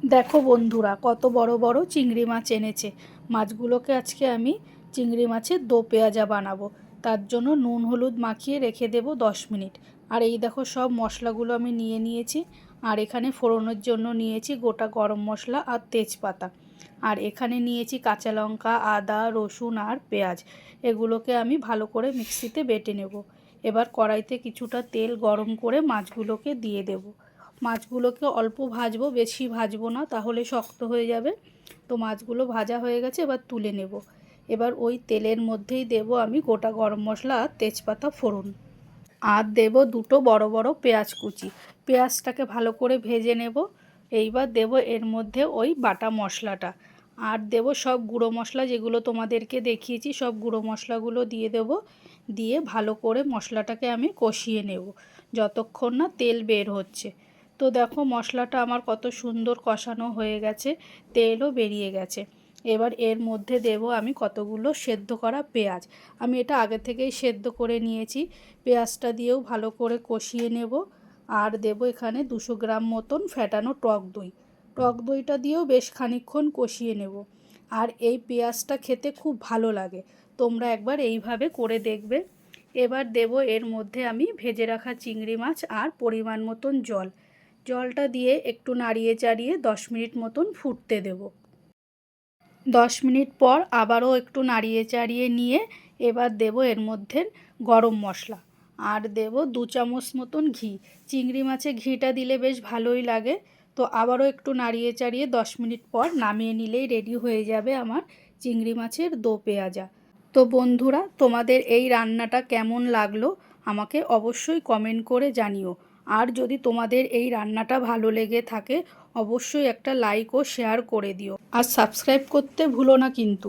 দেখো বন্ধুরা, কত বড় বড় চিংড়ি মাছ এনেছে। মাছগুলোকে আজকে আমি চিংড়ি মাছের দো পেঁয়াজা বানাবো। তার জন্য নুন হলুদ মাখিয়ে রেখে দেবো 10 মিনিট। আর এই দেখো সব মশলাগুলো আমি নিয়ে নিয়েছি। আর এখানে ফোড়নের জন্য নিয়েছি গোটা গরম মশলা আর তেজপাতা। আর এখানে নিয়েছি কাঁচা লঙ্কা, আদা, রসুন আর পেঁয়াজ। এগুলোকে আমি ভালো করে মিক্সিতে বেটে নেব। এবার কড়াইতে কিছুটা তেল গরম করে মাছগুলোকে দিয়ে দেবো। মাছগুলোকে অল্প ভাজবো, বেশি ভাজবো না, তাহলে শক্ত হয়ে যাবে। তো মাছগুলো ভাজা হয়ে গেছে, এবার তুলে নেব। এবার ওই তেলের মধ্যেই দেব আমি গোটা গরম মশলা আর তেজপাতা ফোড়ন। আর দেব দুটো বড় বড় পেঁয়াজ কুচি। পেঁয়াজটাকে ভালো করে ভেজে নেব। এইবার দেব এর মধ্যে ওই বাটা মশলাটা। আর দেব সব গুঁড়ো মশলা, যেগুলো তোমাদেরকে দেখিয়েছি, সব গুঁড়ো মশলাগুলো দিয়ে দেব। দিয়ে ভালো করে মশলাটাকে আমি কষিয়ে নেব যতক্ষণ না তেল বের হচ্ছে। তো দেখো মশলাটা আমার কত সুন্দর কষানো হয়ে গেছে, তেলও বেরিয়ে গেছে। এবার এর মধ্যে দেব আমি কতগুলো সেদ্ধ করা পেঁয়াজ। আমি এটা আগে থেকেই সেদ্ধ করে নিয়েছি। পেঁয়াজটা দিয়েও ভালো করে কষিয়ে নেব। আর দেব এখানে 200 গ্রাম মতন ফ্যাটানো টক দই। টক দইটা দিয়েও বেশ খানিকক্ষণ কষিয়ে নেব। আর এই পেঁয়াজটা খেতে খুব ভালো লাগে, তোমরা একবার এইভাবে করে দেখবে। এবার দেব এর মধ্যে আমি ভেজে রাখা চিংড়ি মাছ আর পরিমাণ মতন জল। জলটা দিয়ে একটু নাড়িয়ে চাড়িয়ে 10 মিনিট মতন ফুটতে দেব। 10 মিনিট পর আবারও একটু নাড়িয়ে চাড়িয়ে নিয়ে এবার দেব এর মধ্যে গরম মশলা। আর দেব 2 চামচ মতন ঘি। চিংড়ি মাছে ঘিটা দিলে বেশ ভালোই লাগে। তো আবারও একটু নাড়িয়ে চাড়িয়ে 10 মিনিট পর নামিয়ে নিলেই রেডি হয়ে যাবে আমার চিংড়ি মাছের দো পেঁয়াজা। তো বন্ধুরা, তোমাদের এই রান্নাটা কেমন লাগলো আমাকে অবশ্যই কমেন্ট করে জানিও। আর যদি তোমাদের এই রান্নাটা ভালো লেগে থাকে অবশ্যই একটা লাইক ও শেয়ার করে দিও। আর সাবস্ক্রাইব করতে ভুলো না কিন্তু।